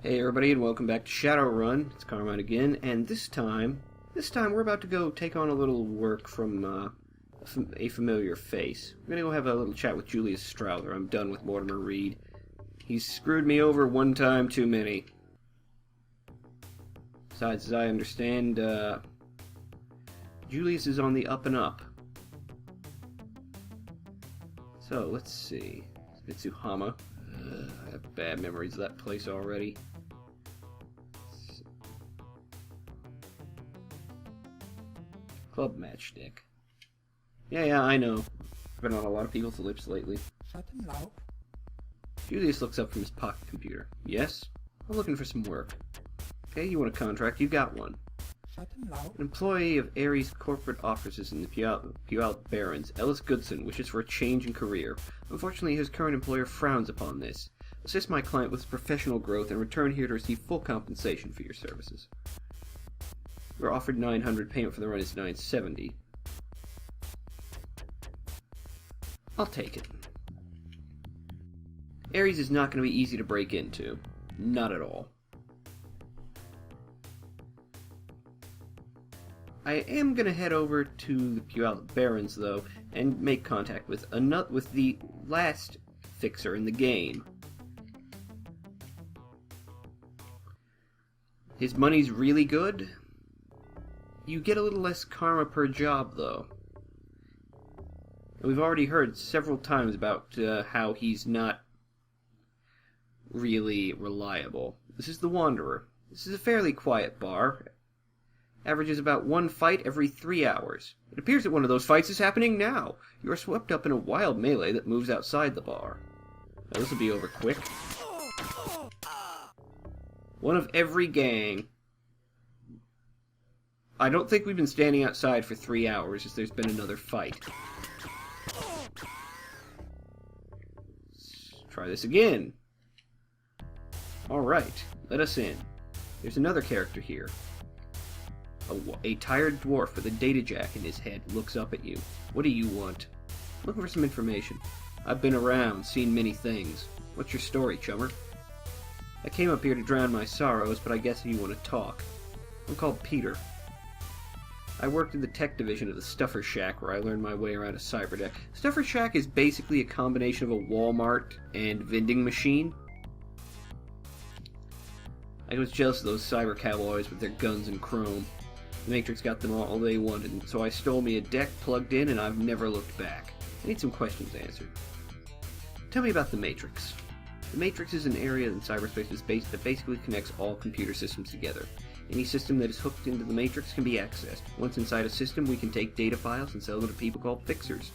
Hey everybody, and welcome back to Shadowrun. It's Carmine again, and this time we're about to go take on a little work from a familiar face. We're gonna go have a little chat with Julius Strowther. I'm done with Mortimer Reed. He's screwed me over one time too many. Besides, as I understand, Julius is on the up and up. So, let's see. Mitsuhama. I have bad memories of that place already. Club matchstick. Yeah, I know. I've been on a lot of people's lips lately. Julius looks up from his pocket computer. Yes? I'm looking for some work. Okay, you want a contract? You got one. An employee of Ares corporate offices in the Puyallup Barrens, Ellis Goodson, wishes for a change in career. Unfortunately, his current employer frowns upon this. Assist my client with his professional growth and return here to receive full compensation for your services. You are offered $900. Payment for the run is $970. I'll take it. Ares is not going to be easy to break into. Not at all. I am going to head over to the Puyallup Barrens, though, and make contact with the last fixer in the game. His money's really good. You get a little less karma per job, though. And we've already heard several times about how he's not really reliable. This is the Wanderer. This is a fairly quiet bar. Averages about one fight every 3 hours. It appears that one of those fights is happening now. You are swept up in a wild melee that moves outside the bar. Now, this will be over quick. One of every gang. I don't think we've been standing outside for 3 hours as there's been another fight. Let's try this again. Alright, let us in. There's another character here. A tired dwarf with a data jack in his head looks up at you. What do you want? Looking for some information. I've been around, seen many things. What's your story, chummer? I came up here to drown my sorrows, but I guess you want to talk. I'm called Peter. I worked in the tech division of the Stuffer Shack, where I learned my way around a cyberdeck. Stuffer Shack is basically a combination of a Walmart and vending machine. I was jealous of those cyber cowboys with their guns and chrome. The Matrix got them all they wanted, and so I stole me a deck, plugged in, and I've never looked back. I need some questions answered. Tell me about the Matrix. The Matrix is an area in cyberspace that basically connects all computer systems together. Any system that is hooked into the Matrix can be accessed. Once inside a system, we can take data files and sell them to people called fixers.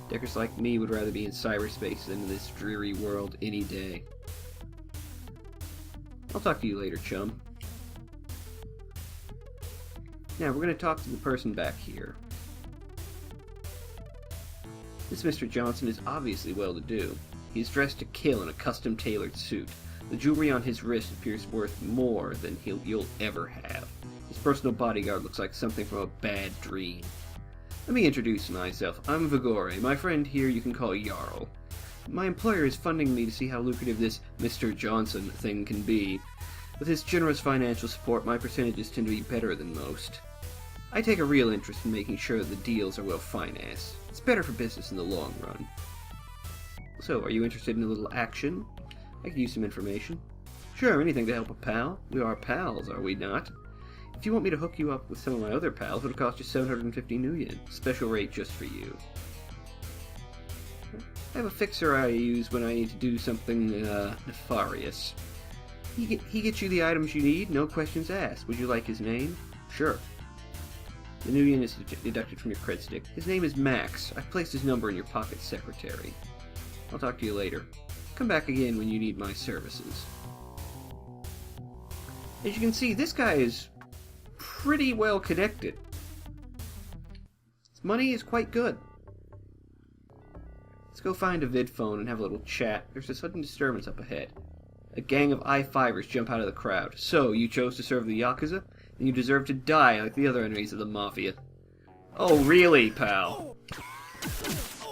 Deckers like me would rather be in cyberspace than in this dreary world any day. I'll talk to you later, chum. Now, we're going to talk to the person back here. This Mr. Johnson is obviously well-to-do. He is dressed to kill in a custom-tailored suit. The jewelry on his wrist appears worth more than you'll ever have. His personal bodyguard looks like something from a bad dream. Let me introduce myself. I'm Vigore. My friend here you can call Jarl. My employer is funding me to see how lucrative this Mr. Johnson thing can be. With his generous financial support, my percentages tend to be better than most. I take a real interest in making sure that the deals are well financed. It's better for business in the long run. So, are you interested in a little action? I could use some information. Sure, anything to help a pal. We are pals, are we not? If you want me to hook you up with some of my other pals, it'll cost you 750 new yen. Special rate just for you. I have a fixer I use when I need to do something nefarious. He gets you the items you need, no questions asked. Would you like his name? Sure. The new yen is deducted from your cred stick. His name is Max. I've placed his number in your pocket secretary. I'll talk to you later. Come back again when you need my services. As you can see, this guy is pretty well connected. His money is quite good. Let's go find a vid phone and have a little chat. There's a sudden disturbance up ahead. A gang of I-5ers jump out of the crowd. So, you chose to serve the Yakuza? Then you deserve to die like the other enemies of the Mafia. Oh, really, pal?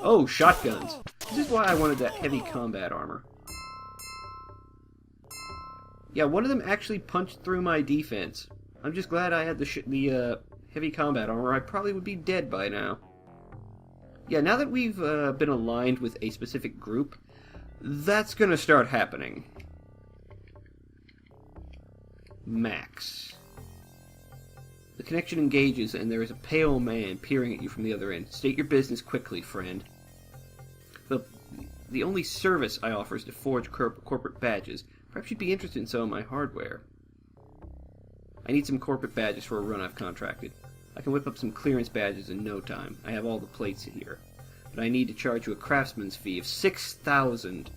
Oh, shotguns. This is why I wanted that heavy combat armor. Yeah, one of them actually punched through my defense. I'm just glad I had the heavy combat armor. I probably would be dead by now. Yeah, now that we've been aligned with a specific group, that's gonna start happening. Max. The connection engages, and there is a pale man peering at you from the other end. State your business quickly, friend. The only service I offer is to forge corporate badges. Perhaps you'd be interested in some of my hardware. I need some corporate badges for a run I've contracted. I can whip up some clearance badges in no time. I have all the plates here. But I need to charge you a craftsman's fee of 6,000.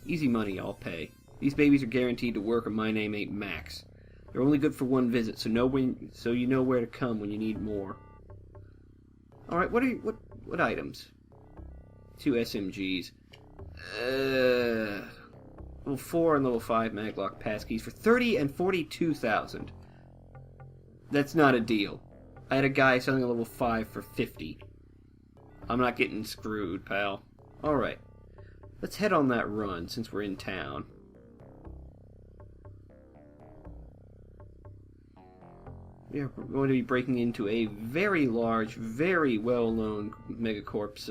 Easy money, I'll pay. These babies are guaranteed to work, and my name ain't Max. They're only good for one visit, so you know where to come when you need more. Alright, what items? 2 SMGs. Level 4 and level 5 maglock passkeys for 30 and 42,000. That's not a deal. I had a guy selling a level 5 for 50. I'm not getting screwed, pal. Alright. Let's head on that run since we're in town. We are going to be breaking into a very large, very well-known Megacorp's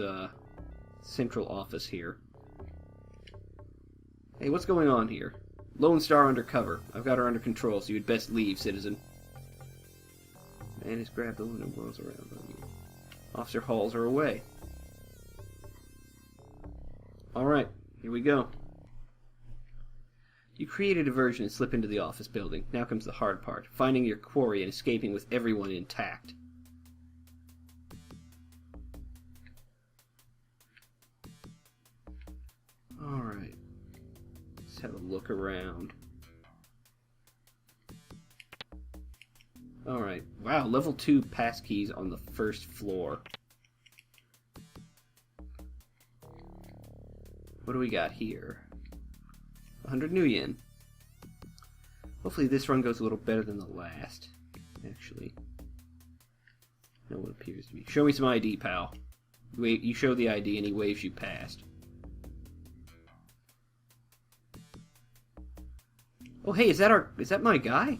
central office here. Hey, what's going on here? Lone Star undercover. I've got her under control, so you'd best leave, citizen. Man has grabbed the one and whirls around on you. Officer hauls her away. Alright, here we go. You create a diversion and slip into the office building. Now comes the hard part, finding your quarry and escaping with everyone intact. Alright. Let's have a look around. Alright. Wow, level 2 passkeys on the first floor. What do we got here? 100 new yen. Hopefully this run goes a little better than the last. Actually. No one appears to be. Show me some ID, pal. You show the ID and he waves you past. Oh hey, is that my guy?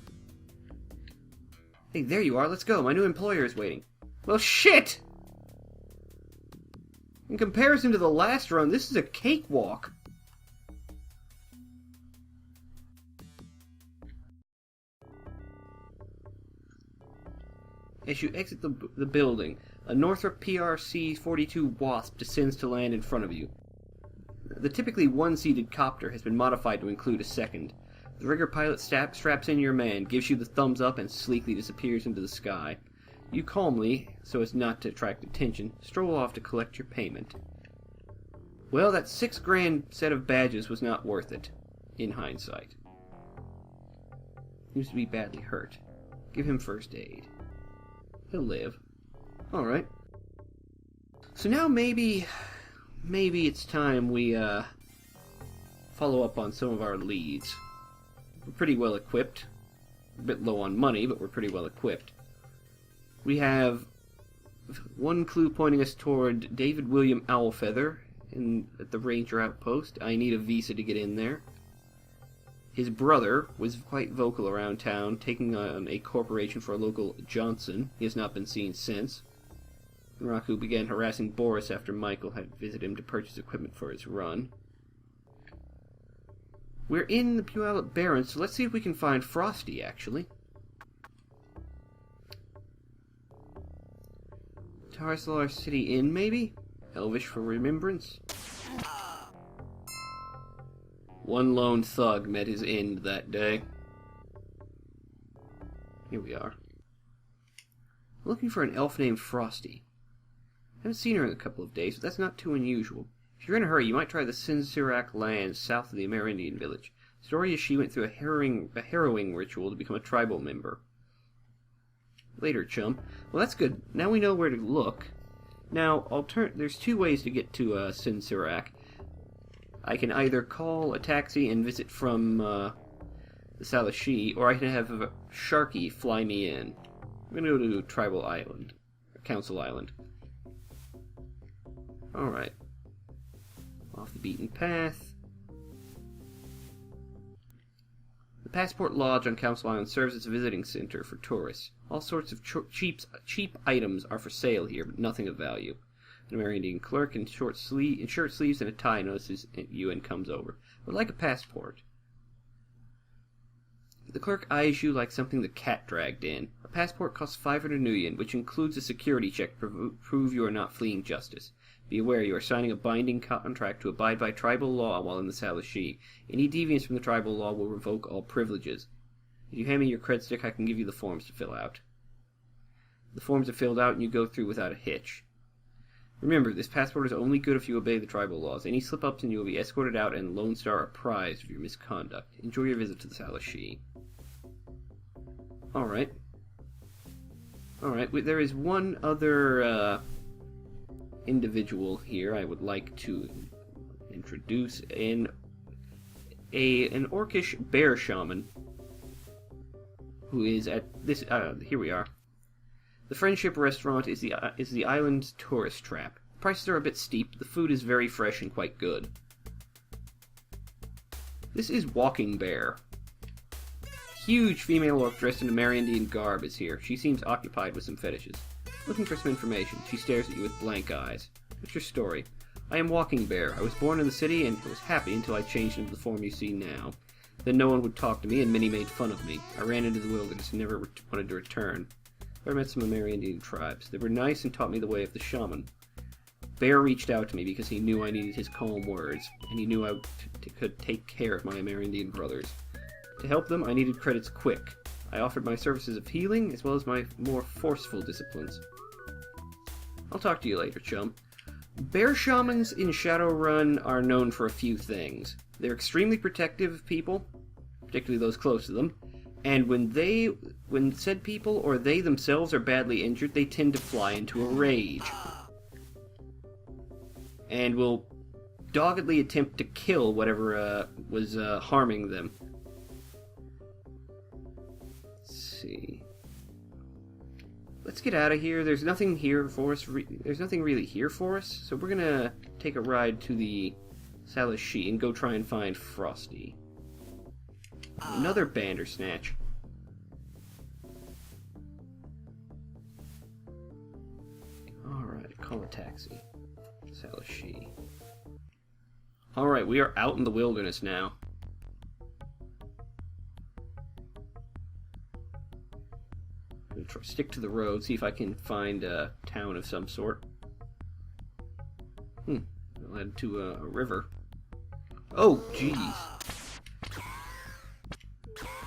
Hey, there you are, let's go. My new employer is waiting. Well shit! In comparison to the last run, this is a cakewalk. As you exit the building, a Northrop PRC-42 Wasp descends to land in front of you. The typically one-seated copter has been modified to include a second. The rigger pilot straps in your man, gives you the thumbs up, and sleekly disappears into the sky. You calmly, so as not to attract attention, stroll off to collect your payment. Well, that $6,000 set of badges was not worth it, in hindsight. Seems to be badly hurt. Give him first aid. He'll live. Alright. So now maybe it's time we follow up on some of our leads. We're pretty well equipped. A bit low on money, but we're pretty well equipped. We have one clue pointing us toward David William Owlfeather at the Ranger Outpost. I need a visa to get in there. His brother was quite vocal around town, taking on a corporation for a local Johnson. He has not been seen since. Raku began harassing Boris after Michael had visited him to purchase equipment for his run. We're in the Puyallup Barrens, so let's see if we can find Frosty, actually. Tarsalar City Inn, maybe? Elvish for remembrance? One lone thug met his end that day. Here we are. Looking for an elf named Frosty. Haven't seen her in a couple of days, but that's not too unusual. If you're in a hurry, you might try the Sinsirak lands south of the Amerindian village. The story is she went through a harrowing ritual to become a tribal member. Later, chum. Well, that's good. Now we know where to look. Now, there's two ways to get to Sinsirak. I can either call a taxi and visit from the Salashi, or I can have Sharky fly me in. I'm going to go to Tribal Island, or Council Island. Alright. Off the beaten path. The Passport Lodge on Council Island serves as a visiting center for tourists. All sorts of cheap items are for sale here, but nothing of value. An Amerindian clerk in shirt sleeves and a tie notices you and comes over. Would like a passport. The clerk eyes you like something the cat dragged in. A passport costs 500 nuyen, which includes a security check to prove you are not fleeing justice. Be aware you are signing a binding contract to abide by tribal law while in the Salishi. Any deviance from the tribal law will revoke all privileges. If you hand me your cred stick, I can give you the forms to fill out. The forms are filled out and you go through without a hitch. Remember, this passport is only good if you obey the tribal laws. Any slip-ups and you will be escorted out and Lone Star apprised of your misconduct. Enjoy your visit to the Salishi. Alright. There is one other individual here I would like to introduce. An orcish bear shaman who is at this... here we are. The Friendship Restaurant is the island's tourist trap. Prices are a bit steep. The food is very fresh and quite good. This is Walking Bear. Huge female orc dressed in Amerindian garb is here. She seems occupied with some fetishes. Looking for some information. She stares at you with blank eyes. What's your story? I am Walking Bear. I was born in the city and was happy until I changed into the form you see now. Then no one would talk to me and many made fun of me. I ran into the wilderness and never wanted to return. I met some Amerindian tribes. They were nice and taught me the way of the shaman. Bear reached out to me because he knew I needed his calm words, and he knew I could take care of my Amerindian brothers. To help them, I needed credits quick. I offered my services of healing, as well as my more forceful disciplines. I'll talk to you later, chum. Bear shamans in Shadowrun are known for a few things. They're extremely protective of people, particularly those close to them, and when said people or they themselves are badly injured, they tend to fly into a rage. And will doggedly attempt to kill whatever was harming them. See. Let's get out of here. There's nothing here for us. There's nothing really here for us. So we're gonna take a ride to the Salishi and go try and find Frosty. Another Bandersnatch. Alright, call a taxi. Salishi. Alright, we are out in the wilderness now. Stick to the road, see if I can find a town of some sort. Led to a river. Oh, jeez.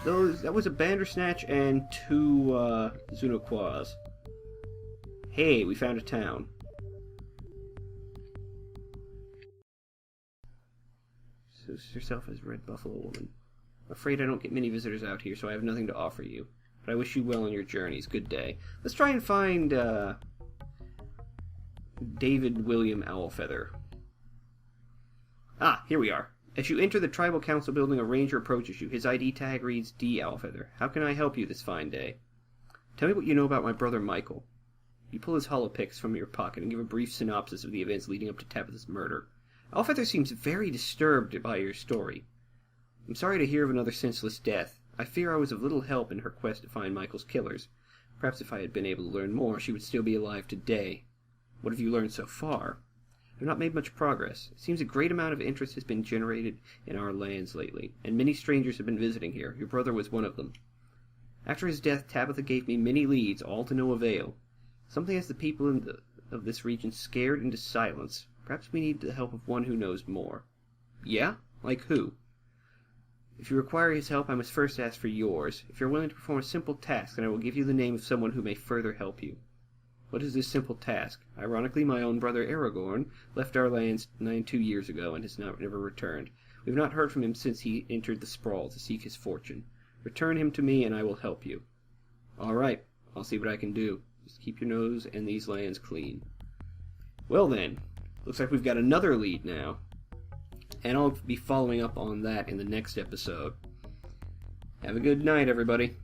That was a Bandersnatch and two Zunoquas. Hey, we found a town. Shows herself as Red Buffalo Woman. I'm afraid I don't get many visitors out here, so I have nothing to offer you. But I wish you well on your journeys. Good day. Let's try and find David William Owlfeather. Ah, here we are. As you enter the Tribal Council building, a ranger approaches you. His ID tag reads D. Owlfeather. How can I help you this fine day? Tell me what you know about my brother Michael. You pull his holopix from your pocket and give a brief synopsis of the events leading up to Tabitha's murder. Owlfeather seems very disturbed by your story. I'm sorry to hear of another senseless death. I fear I was of little help in her quest to find Michael's killers. Perhaps if I had been able to learn more, she would still be alive today. What have you learned so far? I've not made much progress. It seems a great amount of interest has been generated in our lands lately, and many strangers have been visiting here. Your brother was one of them. After his death, Tabitha gave me many leads, all to no avail. Something has the people of this region scared into silence. Perhaps we need the help of one who knows more. Yeah? Like who? If you require his help, I must first ask for yours. If you're willing to perform a simple task, then I will give you the name of someone who may further help you. What is this simple task? Ironically, my own brother Aragorn left our lands 92 years ago and has never returned. We have not heard from him since he entered the Sprawl to seek his fortune. Return him to me and I will help you. All right, I'll see what I can do. Just keep your nose and these lands clean. Well then, looks like we've got another lead now. And I'll be following up on that in the next episode. Have a good night, everybody.